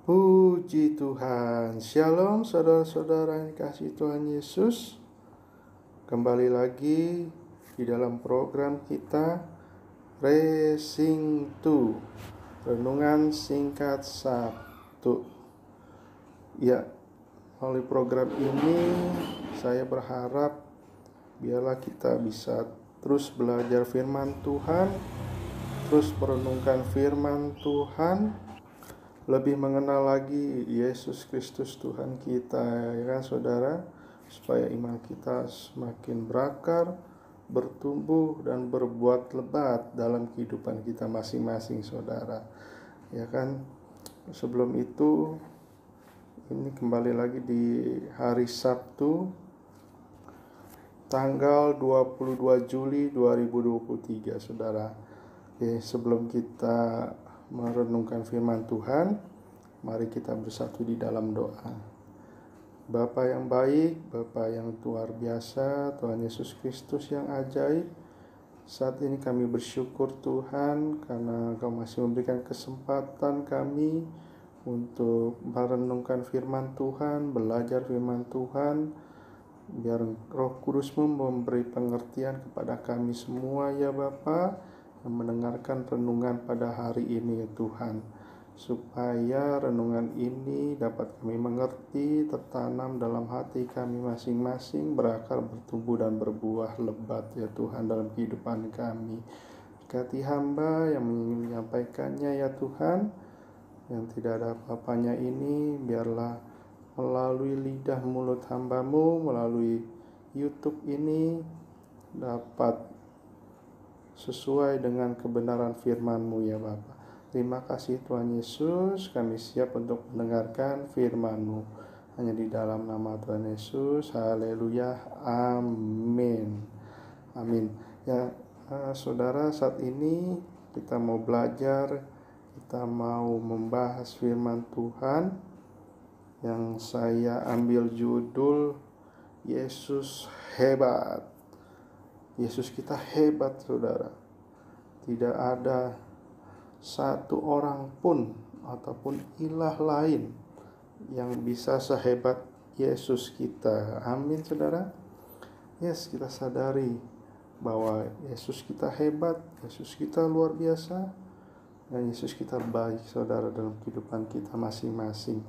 Puji Tuhan. Shalom saudara-saudara yang dikasihi Tuhan Yesus. Kembali lagi di dalam program kita Racing 2, Renungan Singkat Sabtu. Ya, melalui program ini saya berharap biarlah kita bisa terus belajar firman Tuhan, terus merenungkan firman Tuhan, lebih mengenal lagi Yesus Kristus Tuhan kita, ya kan saudara, supaya iman kita semakin berakar, bertumbuh dan berbuat lebat dalam kehidupan kita masing-masing saudara, ya kan. Sebelum itu, ini kembali lagi di hari Sabtu tanggal 22 Juli 2023 saudara. Sebelum kita merenungkan firman Tuhan, mari kita bersatu di dalam doa. Bapa yang baik, Bapa yang luar biasa, Tuhan Yesus Kristus yang ajaib, saat ini kami bersyukur Tuhan karena Engkau masih memberikan kesempatan kami untuk merenungkan firman Tuhan, belajar firman Tuhan. Biar Roh Kudus-Mu memberi pengertian kepada kami semua ya Bapa, yang mendengarkan renungan pada hari ini ya Tuhan, supaya renungan ini dapat kami mengerti, tertanam dalam hati kami masing-masing, berakar, bertumbuh dan berbuah lebat ya Tuhan dalam kehidupan kami. Berkati hamba yang menyampaikannya ya Tuhan, yang tidak ada apa-apanya ini biarlah melalui lidah mulut hamba-Mu, melalui YouTube ini dapat sesuai dengan kebenaran firman-Mu ya Bapa. Terima kasih Tuhan Yesus, kami siap untuk mendengarkan firman-Mu. Hanya di dalam nama Tuhan Yesus, haleluya, amin. Amin. Ya saudara, saat ini kita mau belajar, kita mau membahas firman Tuhan yang saya ambil judul Yesus hebat. Yesus kita hebat saudara. Tidak ada satu orang pun ataupun ilah lain yang bisa sehebat Yesus kita. Amin saudara. Yes, kita sadari bahwa Yesus kita hebat, Yesus kita luar biasa, dan Yesus kita baik saudara dalam kehidupan kita masing-masing.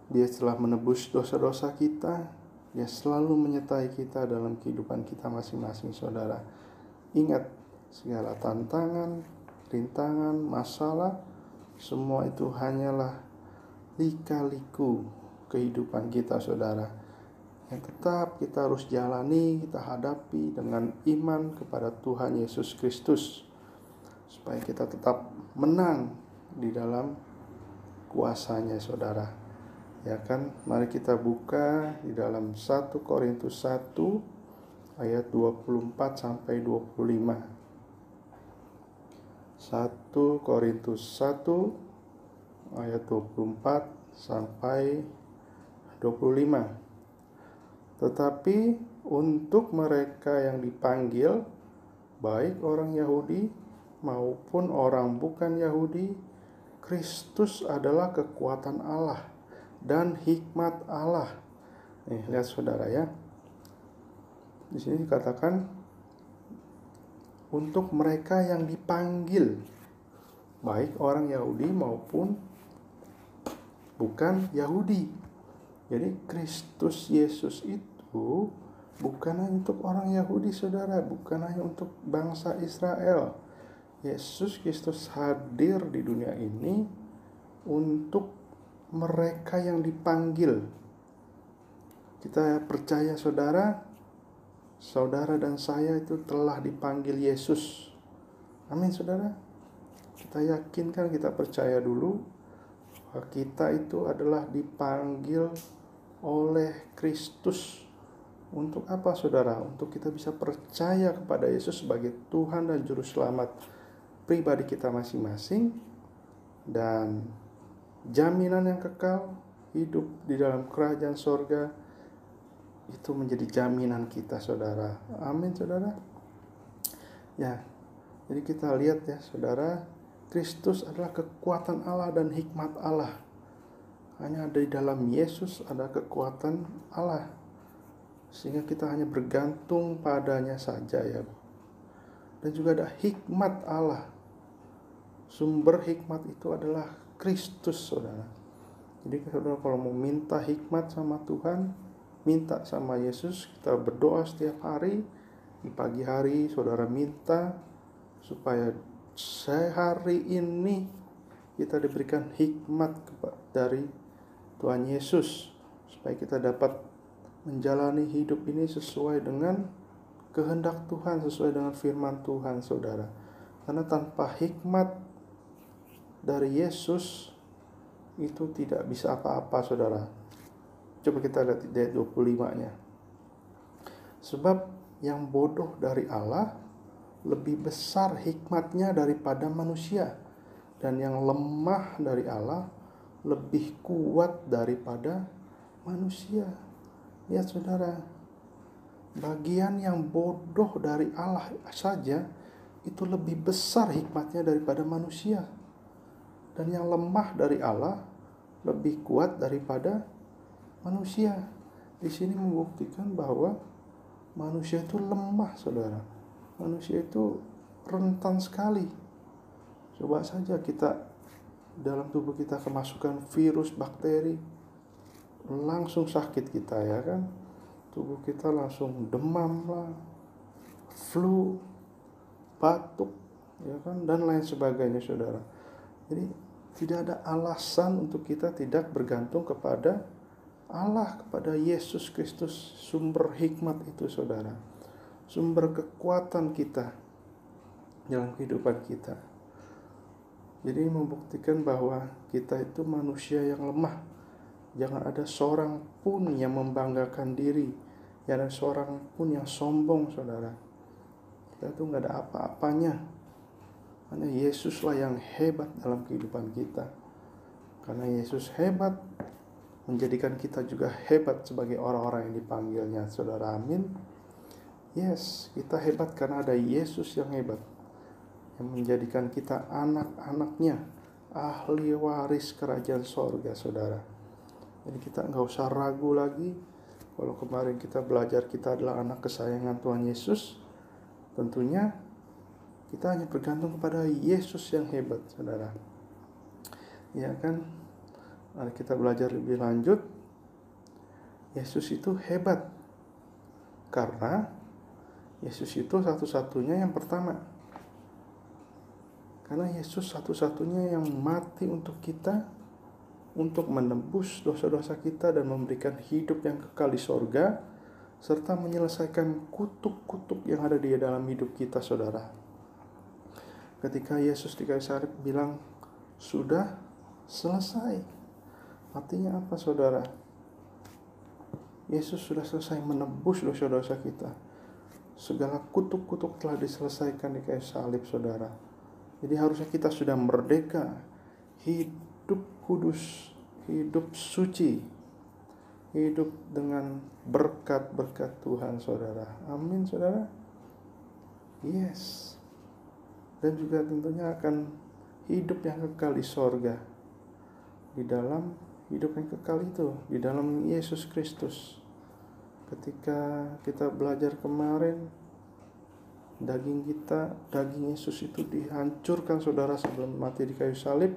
Dia telah menebus dosa-dosa kita. Dia selalu menyertai kita dalam kehidupan kita masing-masing saudara. Ingat, segala tantangan, rintangan, masalah, semua itu hanyalah lika-liku kehidupan kita saudara, yang tetap kita harus jalani, kita hadapi dengan iman kepada Tuhan Yesus Kristus, supaya kita tetap menang di dalam kuasa-Nya saudara. Ya kan, mari kita buka di dalam 1 Korintus 1 ayat 24 sampai 25. 1 Korintus 1 ayat 24 sampai 25. Tetapi untuk mereka yang dipanggil, baik orang Yahudi maupun orang bukan Yahudi, Kristus adalah kekuatan Allah dan hikmat Allah. Lihat saudara ya. Di sini dikatakan untuk mereka yang dipanggil, baik orang Yahudi maupun bukan Yahudi. Jadi Kristus Yesus itu bukan hanya untuk orang Yahudi saudara, bukan hanya untuk bangsa Israel. Yesus Kristus hadir di dunia ini untuk mereka yang dipanggil. Kita percaya saudara, saudara dan saya itu telah dipanggil Yesus. Amin saudara. Kita yakinkan, kita percaya dulu bahwa kita itu adalah dipanggil oleh Kristus. Untuk apa saudara? Untuk kita bisa percaya kepada Yesus sebagai Tuhan dan Juru Selamat pribadi kita masing-masing, dan jaminan yang kekal hidup di dalam kerajaan sorga itu menjadi jaminan kita saudara. Amin saudara. Ya, jadi kita lihat ya saudara, Kristus adalah kekuatan Allah dan hikmat Allah. Hanya di dalam Yesus ada kekuatan Allah, sehingga kita hanya bergantung padanya saja ya. Dan juga ada hikmat Allah. Sumber hikmat itu adalah Kristus, saudara. Jadi saudara kalau mau minta hikmat sama Tuhan, minta sama Yesus. Kita berdoa setiap hari. Di pagi hari saudara minta supaya sehari ini kita diberikan hikmat dari Tuhan Yesus, supaya kita dapat menjalani hidup ini sesuai dengan kehendak Tuhan, sesuai dengan firman Tuhan, saudara. Karena tanpa hikmat dari Yesus itu tidak bisa apa-apa, saudara. Coba kita lihat di ayat 25-nya. Sebab yang bodoh dari Allah lebih besar hikmatnya daripada manusia, dan yang lemah dari Allah lebih kuat daripada manusia. Lihat saudara, bagian yang bodoh dari Allah saja itu lebih besar hikmatnya daripada manusia, dan yang lemah dari Allah lebih kuat daripada manusia. Di sini membuktikan bahwa manusia itu lemah, saudara. Manusia itu rentan sekali. Coba saja kita dalam tubuh kita kemasukan virus, bakteri, langsung sakit kita ya kan. Tubuh kita langsung demam lah, flu, batuk ya kan, dan lain sebagainya, saudara. Jadi tidak ada alasan untuk kita tidak bergantung kepada Allah, kepada Yesus Kristus, sumber hikmat itu, saudara. Sumber kekuatan kita dalam kehidupan kita. Jadi membuktikan bahwa kita itu manusia yang lemah. Jangan ada seorang pun yang membanggakan diri, jangan ada seorang pun yang sombong, saudara. Kita itu gak ada apa-apanya. Hanya Yesuslah yang hebat dalam kehidupan kita. Karena Yesus hebat, menjadikan kita juga hebat sebagai orang-orang yang dipanggilnya, saudara. Amin. Yes, kita hebat karena ada Yesus yang hebat, yang menjadikan kita anak-anaknya, ahli waris kerajaan sorga, saudara. Jadi kita nggak usah ragu lagi. Kalau kemarin kita belajar kita adalah anak kesayangan Tuhan Yesus, tentunya kita hanya bergantung kepada Yesus yang hebat, saudara. Ya kan? Mari kita belajar lebih lanjut. Yesus itu hebat karena Yesus itu satu-satunya yang pertama. Karena Yesus satu-satunya yang mati untuk kita, untuk menebus dosa-dosa kita dan memberikan hidup yang kekal di sorga, serta menyelesaikan kutuk-kutuk yang ada di dalam hidup kita, saudara. Ketika Yesus di kayu salib bilang, sudah selesai. Artinya apa, saudara? Yesus sudah selesai menebus dosa-dosa kita. Segala kutuk-kutuk telah diselesaikan di kayu salib, saudara. Jadi harusnya kita sudah merdeka, hidup kudus, hidup suci, hidup dengan berkat-berkat Tuhan, saudara. Amin, saudara. Yes. Dan juga tentunya akan hidup yang kekal di sorga. Di dalam hidup yang kekal itu, di dalam Yesus Kristus. Ketika kita belajar kemarin, daging Yesus itu dihancurkan, saudara, sebelum mati di kayu salib.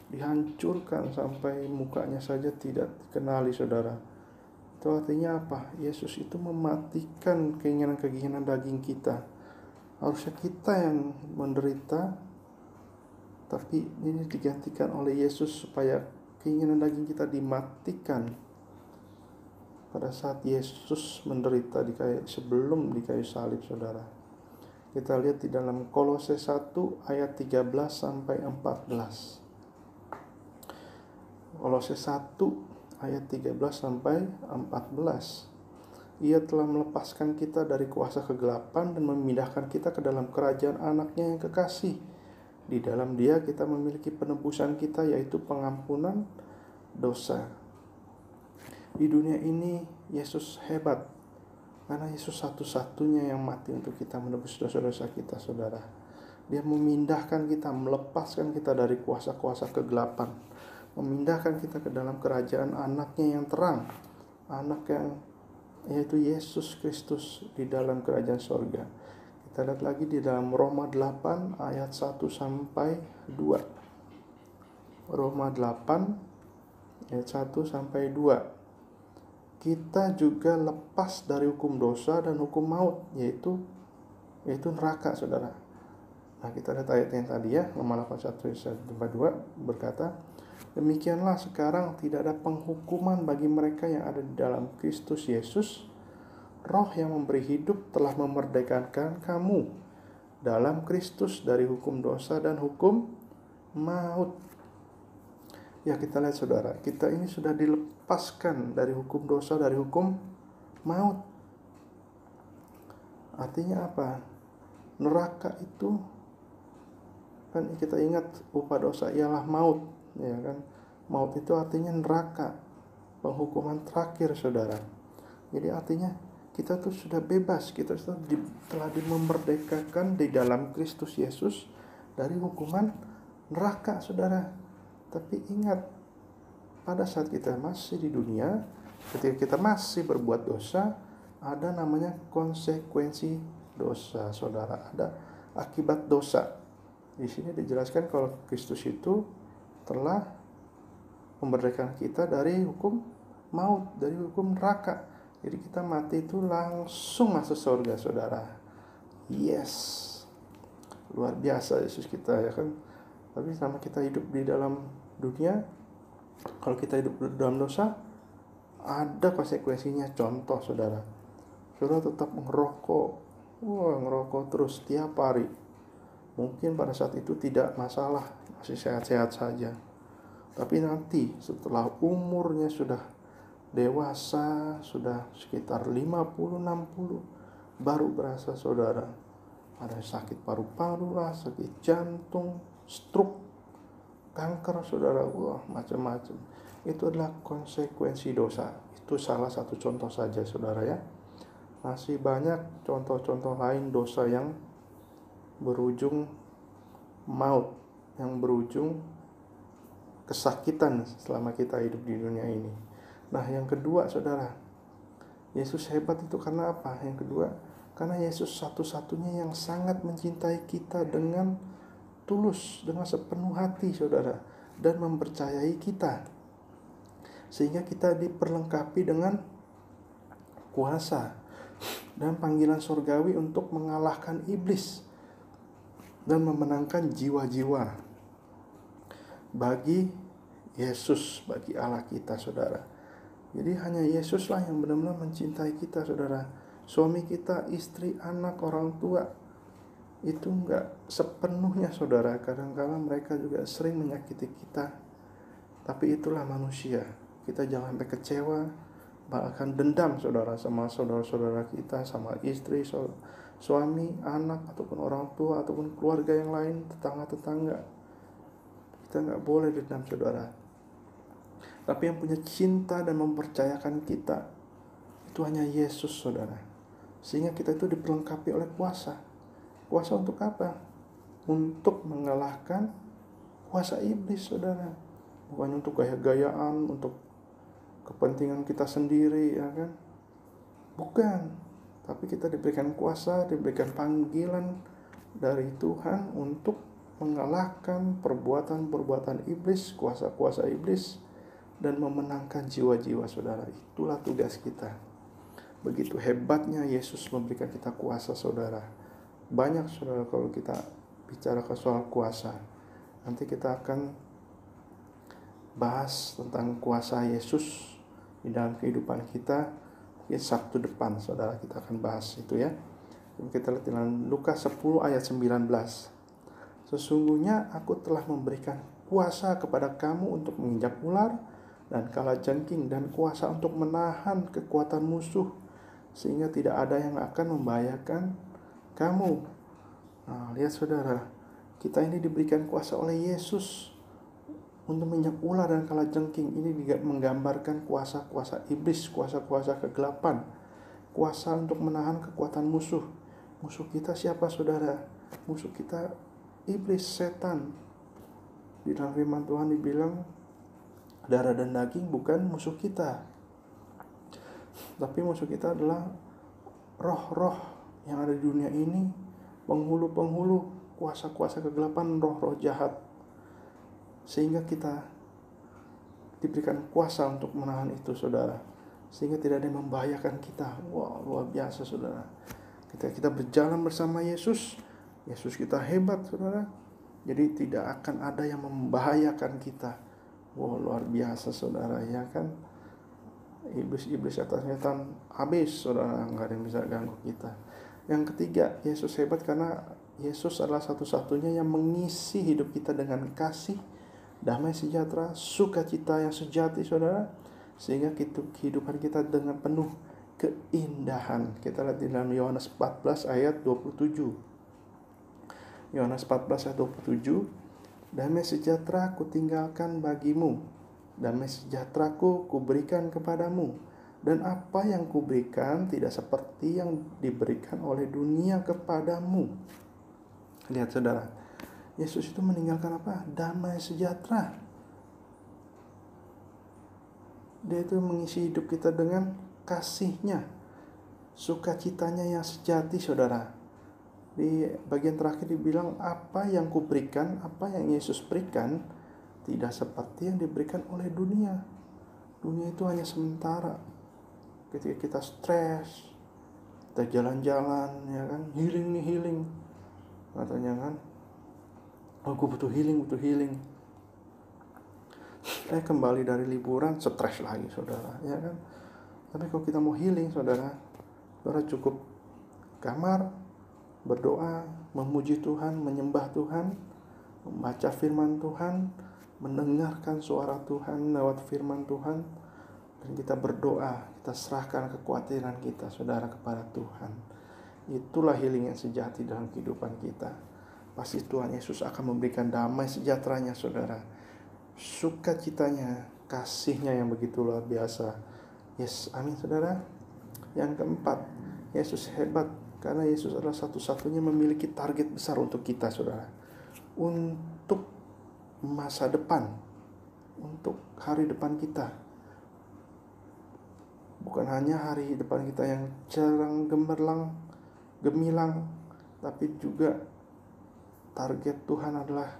Dihancurkan sampai mukanya saja tidak dikenali, saudara. Itu artinya apa? Yesus itu mematikan keinginan-keinginan daging kita. Harusnya kita yang menderita, tapi ini digantikan oleh Yesus supaya keinginan daging kita dimatikan. Pada saat Yesus menderita sebelum di kayu salib, saudara. Kita lihat di dalam Kolose 1 ayat 13 sampai 14. Kolose 1 ayat 13 sampai 14. Ia telah melepaskan kita dari kuasa kegelapan dan memindahkan kita ke dalam kerajaan anaknya yang kekasih. Di dalam Dia kita memiliki penebusan kita, yaitu pengampunan dosa. Di dunia ini Yesus hebat, karena Yesus satu-satunya yang mati untuk kita menebus dosa-dosa kita, saudara. Dia memindahkan kita, melepaskan kita dari kuasa-kuasa kegelapan, memindahkan kita ke dalam kerajaan anaknya yang terang, anak yang yaitu Yesus Kristus di dalam kerajaan sorga. Kita lihat lagi di dalam Roma 8 ayat 1 sampai 2. Roma 8 ayat 1 sampai 2. Kita juga lepas dari hukum dosa dan hukum maut, yaitu neraka, saudara. Nah, kita lihat ayat yang tadi ya, Roma 8:1-2 berkata, demikianlah sekarang tidak ada penghukuman bagi mereka yang ada di dalam Kristus Yesus. Roh yang memberi hidup telah memerdekakan kamu dalam Kristus dari hukum dosa dan hukum maut. Ya, kita lihat saudara, kita ini sudah dilepaskan dari hukum dosa, dari hukum maut. Artinya apa? Neraka itu kan kita ingat upah dosa ialah maut, ya kan? Maut itu artinya neraka, penghukuman terakhir, saudara. Jadi artinya kita tuh sudah bebas, kita telah dimerdekakan di dalam Kristus Yesus dari hukuman neraka, saudara. Tapi ingat, pada saat kita masih di dunia, ketika kita masih berbuat dosa, ada namanya konsekuensi dosa, saudara. Ada akibat dosa. Di sini dijelaskan kalau Kristus itu telah memerdekakan kita dari hukum maut, dari hukum neraka. Jadi kita mati itu langsung masuk surga, saudara. Yes, luar biasa Yesus kita, ya kan. Tapi selama kita hidup di dalam dunia, kalau kita hidup di dalam dosa, ada konsekuensinya. Contoh, saudara tetap ngerokok terus tiap hari. Mungkin pada saat itu tidak masalah, masih sehat-sehat saja. Tapi nanti setelah umurnya sudah dewasa, sudah sekitar 50-60, baru berasa, saudara, ada sakit paru-paru lah, sakit jantung, stroke, kanker, saudara, macam-macam. Itu adalah konsekuensi dosa. Itu salah satu contoh saja, saudara ya. Masih banyak contoh-contoh lain dosa yang berujung maut, yang berujung kesakitan selama kita hidup di dunia ini. Nah, yang kedua, saudara, Yesus hebat itu karena apa? Yang kedua, karena Yesus satu-satunya yang sangat mencintai kita dengan tulus, dengan sepenuh hati, saudara, dan mempercayai kita, sehingga kita diperlengkapi dengan kuasa dan panggilan surgawi untuk mengalahkan iblis dan memenangkan jiwa-jiwa bagi Yesus, bagi Allah kita, saudara. Jadi hanya Yesuslah yang benar-benar mencintai kita, saudara. Suami kita, istri, anak, orang tua, itu enggak sepenuhnya, saudara. Kadang-kadang mereka juga sering menyakiti kita. Tapi itulah manusia. Kita jangan sampai kecewa, bahkan dendam, saudara, sama saudara-saudara kita, sama istri, suami, anak, ataupun orang tua, ataupun keluarga yang lain, tetangga-tetangga. Kita nggak boleh dendam, saudara. Tapi yang punya cinta dan mempercayakan kita, itu hanya Yesus, saudara. Sehingga kita itu diperlengkapi oleh kuasa. Kuasa untuk apa? Untuk mengalahkan kuasa iblis, saudara. Bukan untuk gaya-gayaan, untuk kepentingan kita sendiri, ya kan? Bukan. Tapi kita diberikan kuasa, diberikan panggilan dari Tuhan untuk mengalahkan perbuatan-perbuatan iblis, kuasa-kuasa iblis, dan memenangkan jiwa-jiwa, saudara. Itulah tugas kita. Begitu hebatnya Yesus memberikan kita kuasa, saudara. Banyak, saudara, kalau kita bicara soal kuasa. Nanti kita akan bahas tentang kuasa Yesus di dalam kehidupan kita. Sabtu depan, saudara, kita akan bahas itu ya. Kita lihat dalam Lukas 10 ayat 19. Sesungguhnya aku telah memberikan kuasa kepada kamu untuk menginjak ular dan kalajengking, dan kuasa untuk menahan kekuatan musuh, sehingga tidak ada yang akan membahayakan kamu. Nah, lihat, saudara, kita ini diberikan kuasa oleh Yesus untuk menginjak ular dan kalajengking. Ini juga menggambarkan kuasa-kuasa iblis, kuasa-kuasa kegelapan, kuasa untuk menahan kekuatan musuh. Musuh kita siapa, saudara? Musuh kita iblis, setan. Di dalam firman Tuhan dibilang darah dan daging bukan musuh kita, tapi musuh kita adalah roh-roh yang ada di dunia ini, penghulu-penghulu, kuasa-kuasa kegelapan, roh-roh jahat. Sehingga kita diberikan kuasa untuk menahan itu, saudara. Sehingga tidak ada yang membahayakan kita. Wah, luar biasa, saudara. Kita berjalan bersama Yesus, Yesus kita hebat, saudara. Jadi tidak akan ada yang membahayakan kita. Wah, luar biasa, saudara, ya kan? Iblis atas setan habis, saudara, nggak ada yang bisa ganggu kita. Yang ketiga, Yesus hebat karena Yesus adalah satu-satunya yang mengisi hidup kita dengan kasih, damai sejahtera, sukacita yang sejati, saudara, sehingga kehidupan kita dengan penuh keindahan. Kita lihat di dalam Yohanes 14 ayat 27. Yohanes 14 ayat 27, damai sejahtera kutinggalkan bagimu, damai sejahteraku kuberikan kepadamu, dan apa yang kuberikan tidak seperti yang diberikan oleh dunia kepadamu. Lihat, saudara, Yesus itu meninggalkan apa? Damai sejahtera. Dia itu mengisi hidup kita dengan kasih-Nya, sukacitanya yang sejati, saudara. Di bagian terakhir dibilang, apa yang kuberikan, apa yang Yesus berikan tidak seperti yang diberikan oleh dunia. Dunia itu hanya sementara. Ketika kita stres, kita jalan-jalan, ya kan, healing katanya kan, aku butuh healing. Kembali dari liburan stres lagi, saudara, ya kan. Tapi kalau kita mau healing, saudara cukup kamar, berdoa, memuji Tuhan, menyembah Tuhan, membaca firman Tuhan, mendengarkan suara Tuhan lewat firman Tuhan, dan kita berdoa, kita serahkan kekhawatiran kita, saudara, kepada Tuhan. Itulah healing yang sejati dalam kehidupan kita. Pasti Tuhan Yesus akan memberikan damai sejahteranya, saudara, sukacitanya, kasih-Nya yang begitu luar biasa. Yes, amin, saudara. Yang keempat, Yesus hebat karena Yesus adalah satu-satunya memiliki target besar untuk kita, saudara, untuk masa depan, untuk hari depan kita. Bukan hanya hari depan kita yang cerang gemilang, tapi juga target Tuhan adalah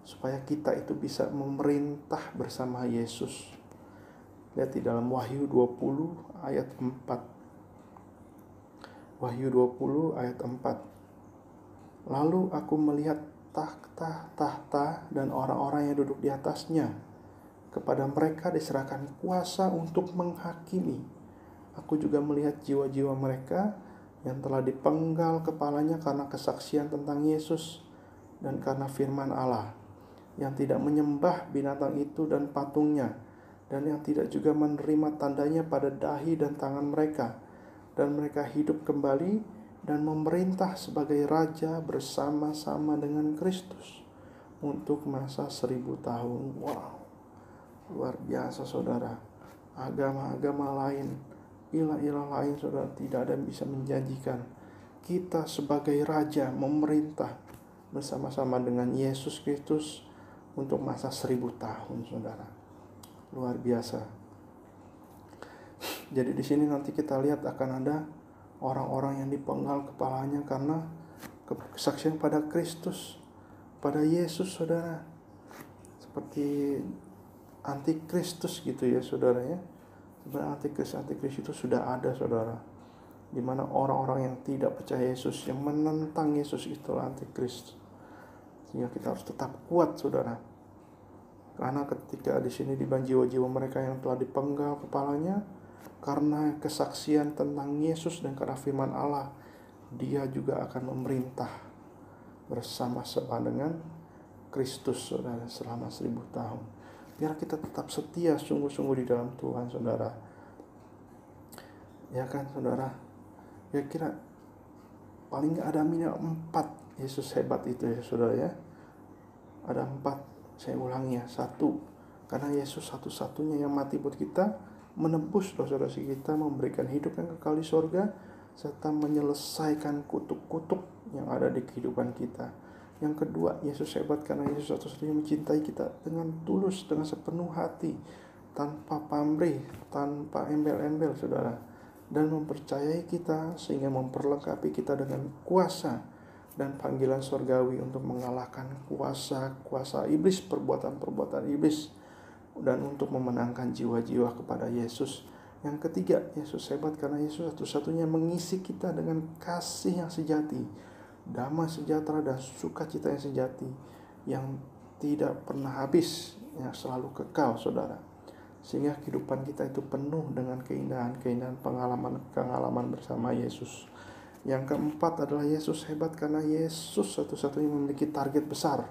supaya kita itu bisa memerintah bersama Yesus. Lihat di dalam Wahyu 20 ayat 4. Wahyu 20 ayat 4. Lalu aku melihat tahta dan orang-orang yang duduk di atasnya. Kepada mereka diserahkan kuasa untuk menghakimi. Aku juga melihat jiwa-jiwa mereka yang telah dipenggal kepalanya karena kesaksian tentang Yesus dan karena firman Allah, yang tidak menyembah binatang itu dan patungnya, dan yang tidak juga menerima tandanya pada dahi dan tangan mereka. Dan mereka hidup kembali dan memerintah sebagai raja bersama-sama dengan Kristus untuk masa 1000 tahun. Wow, luar biasa, saudara. Agama-agama lain, ilah-ilah lain, saudara, tidak ada yang bisa menjanjikan kita sebagai raja memerintah bersama-sama dengan Yesus Kristus untuk masa 1000 tahun, saudara. Luar biasa. Jadi di sini nanti kita lihat akan ada orang-orang yang dipenggal kepalanya karena kesaksian pada Kristus, pada Yesus, saudara. Seperti antikristus gitu ya, saudara, ya. Sebenarnya antikris itu sudah ada, saudara. Di mana orang-orang yang tidak percaya Yesus, yang menentang Yesus, itulah antikris. Sehingga kita harus tetap kuat, saudara. Karena ketika di sini dibilang jiwa-jiwa mereka yang telah dipenggal kepalanya karena kesaksian tentang Yesus dan karena firman Allah, dia juga akan memerintah bersama-sama dengan Kristus, saudara, selama 1000 tahun. Biar kita tetap setia sungguh-sungguh di dalam Tuhan, saudara. Ya kan, saudara? Ya kira paling gak ada minimal 4 Yesus hebat itu ya, saudara, ya. Ada 4, saya ulangi ya. 1, karena Yesus satu-satunya yang mati buat kita, menebus dosa-dosa kita, memberikan hidup yang kekal di surga, serta menyelesaikan kutuk-kutuk yang ada di kehidupan kita. Yang kedua, Yesus hebat karena Yesus satu-satunya mencintai kita dengan tulus, dengan sepenuh hati, tanpa pamrih, tanpa embel-embel, saudara, dan mempercayai kita sehingga memperlengkapi kita dengan kuasa dan panggilan surgawi untuk mengalahkan kuasa-kuasa iblis, perbuatan-perbuatan iblis, dan untuk memenangkan jiwa-jiwa kepada Yesus. Yang ketiga, Yesus hebat karena Yesus satu-satunya mengisi kita dengan kasih yang sejati, damai sejahtera dan sukacita yang sejati, yang tidak pernah habis, yang selalu kekal, saudara. Sehingga kehidupan kita itu penuh dengan keindahan-keindahan, pengalaman bersama Yesus. Yang keempat adalah Yesus hebat karena Yesus satu-satunya memiliki target besar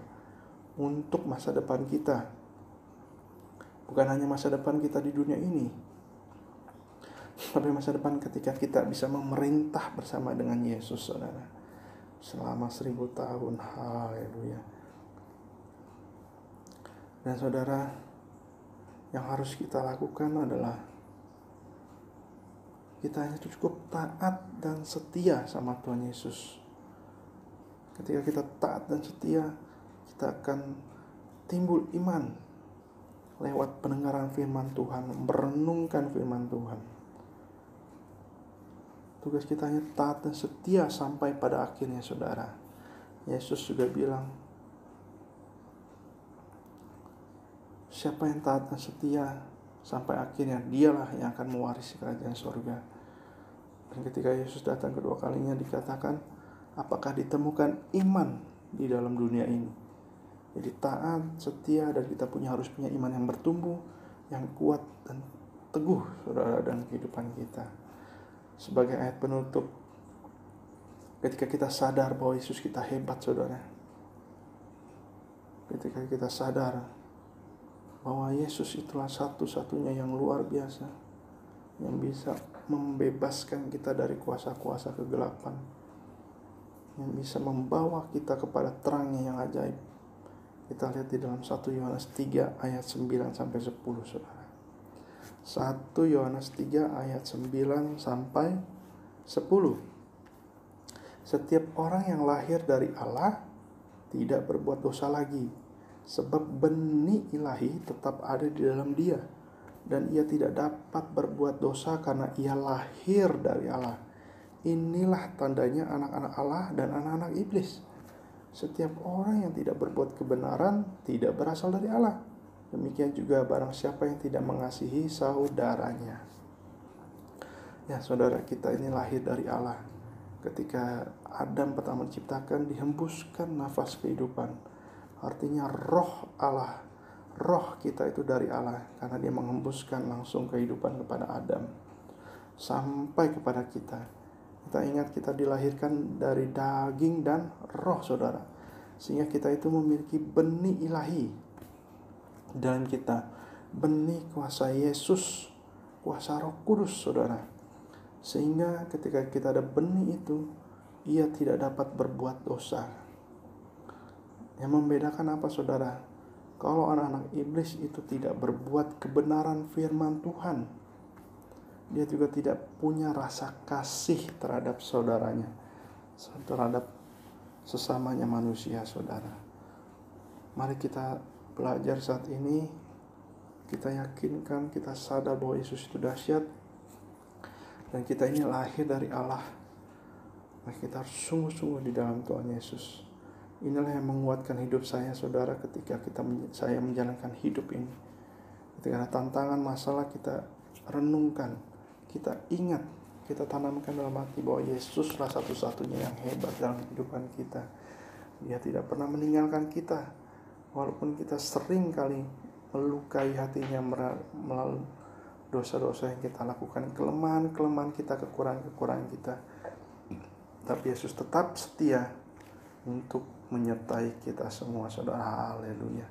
untuk masa depan kita. Bukan hanya masa depan kita di dunia ini, tapi masa depan ketika kita bisa memerintah bersama dengan Yesus, saudara, selama 1000 tahun. Haleluya. Dan saudara, yang harus kita lakukan adalah kita hanya cukup taat dan setia sama Tuhan Yesus. Ketika kita taat dan setia, kita akan timbul iman lewat pendengaran firman Tuhan, merenungkan firman Tuhan. Tugas kita hanya taat dan setia sampai pada akhirnya, saudara. Yesus juga bilang, siapa yang taat dan setia sampai akhirnya, dialah yang akan mewarisi kerajaan surga. Dan ketika Yesus datang kedua kalinya dikatakan, apakah ditemukan iman di dalam dunia ini? Jadi taat, setia, dan kita harus punya iman yang bertumbuh, yang kuat dan teguh, saudara, dalam kehidupan kita. Sebagai ayat penutup, ketika kita sadar bahwa Yesus kita hebat, saudara, ketika kita sadar bahwa Yesus itulah satu-satunya yang luar biasa, yang bisa membebaskan kita dari kuasa-kuasa kegelapan, yang bisa membawa kita kepada terangnya yang ajaib. Kita lihat di dalam 1 Yohanes 3 ayat 9-10, saudara. 1 Yohanes 3 ayat 9-10. Setiap orang yang lahir dari Allah tidak berbuat dosa lagi, sebab benih ilahi tetap ada di dalam dia, dan ia tidak dapat berbuat dosa karena ia lahir dari Allah. Inilah tandanya anak-anak Allah dan anak-anak iblis. Setiap orang yang tidak berbuat kebenaran tidak berasal dari Allah. Demikian juga barang siapa yang tidak mengasihi saudaranya. Ya, saudara, kita ini lahir dari Allah. Ketika Adam pertama diciptakan, dihembuskan nafas kehidupan. Artinya roh Allah, roh kita itu dari Allah, karena dia menghembuskan langsung kehidupan kepada Adam sampai kepada kita. Kita ingat kita dilahirkan dari daging dan roh, saudara, sehingga kita itu memiliki benih ilahi dalam kita, benih kuasa Yesus, kuasa Roh Kudus, saudara. Sehingga ketika kita ada benih itu, ia tidak dapat berbuat dosa. Yang membedakan apa, saudara? Kalau anak-anak iblis itu tidak berbuat kebenaran firman Tuhan, dia juga tidak punya rasa kasih terhadap saudaranya, terhadap sesamanya manusia, saudara. Mari kita belajar saat ini, kita yakinkan, kita sadar bahwa Yesus itu dahsyat, dan kita ini lahir dari Allah. Maka kita harus sungguh-sungguh di dalam Tuhan Yesus. Inilah yang menguatkan hidup saya, saudara, ketika saya menjalankan hidup ini. Ketika ada tantangan, masalah, kita renungkan, kita ingat, kita tanamkan dalam hati bahwa Yesuslah satu-satunya yang hebat dalam kehidupan kita. Dia tidak pernah meninggalkan kita, walaupun kita sering kali melukai hatinya melalui dosa-dosa yang kita lakukan, kelemahan-kelemahan kita, kekurangan-kekurangan kita. Tapi Yesus tetap setia untuk menyertai kita semua, saudara. Haleluya.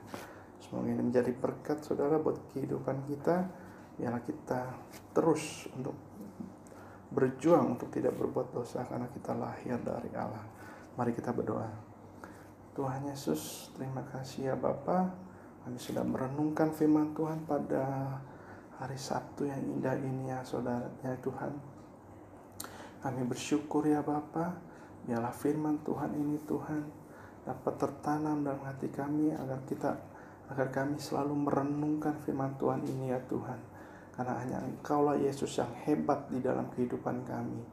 Semoga ini menjadi berkat, saudara, buat kehidupan kita. Biarlah kita terus untuk berjuang untuk tidak berbuat dosa, karena kita lahir dari Allah. Mari kita berdoa. Tuhan Yesus, terima kasih ya Bapa, kami sudah merenungkan firman Tuhan pada hari Sabtu yang indah ini ya saudara, ya Tuhan. Kami bersyukur ya Bapa, biarlah firman Tuhan ini Tuhan dapat tertanam dalam hati kami, agar kami selalu merenungkan firman Tuhan ini ya Tuhan. Karena hanya Engkaulah Yesus yang hebat di dalam kehidupan kami.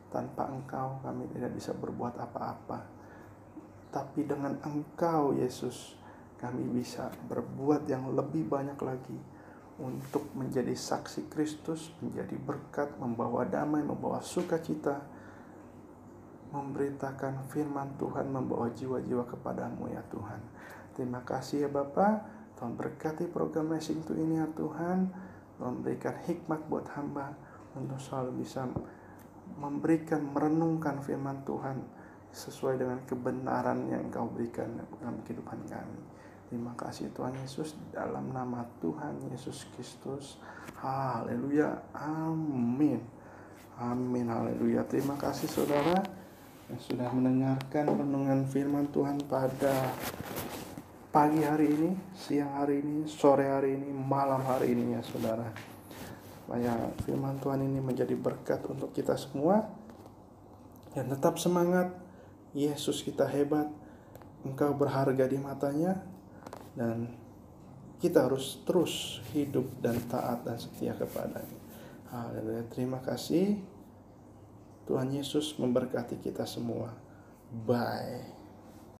Tanpa Engkau kami tidak bisa berbuat apa-apa. Tapi dengan Engkau Yesus, kami bisa berbuat yang lebih banyak lagi untuk menjadi saksi Kristus, menjadi berkat, membawa damai, membawa sukacita, memberitakan firman Tuhan, membawa jiwa-jiwa kepadamu ya Tuhan. Terima kasih ya Bapa. Tuhan berkati program Blessing to ini ya Tuhan. Tuhan berikan hikmat buat hamba untuk selalu bisa merenungkan firman Tuhan sesuai dengan kebenaran yang Engkau berikan dalam kehidupan kami. Terima kasih Tuhan Yesus, dalam nama Tuhan Yesus Kristus. Haleluya. Amin. Amin. Haleluya. Terima kasih saudara yang sudah mendengarkan renungan firman Tuhan pada pagi hari ini, siang hari ini, sore hari ini, malam hari ini ya saudara. Supaya firman Tuhan ini menjadi berkat untuk kita semua. Dan tetap semangat. Yesus kita hebat. Engkau berharga di matanya. Dan kita harus terus hidup dan taat dan setia kepadanya. Haleluya. Terima kasih. Tuhan Yesus memberkati kita semua. Bye.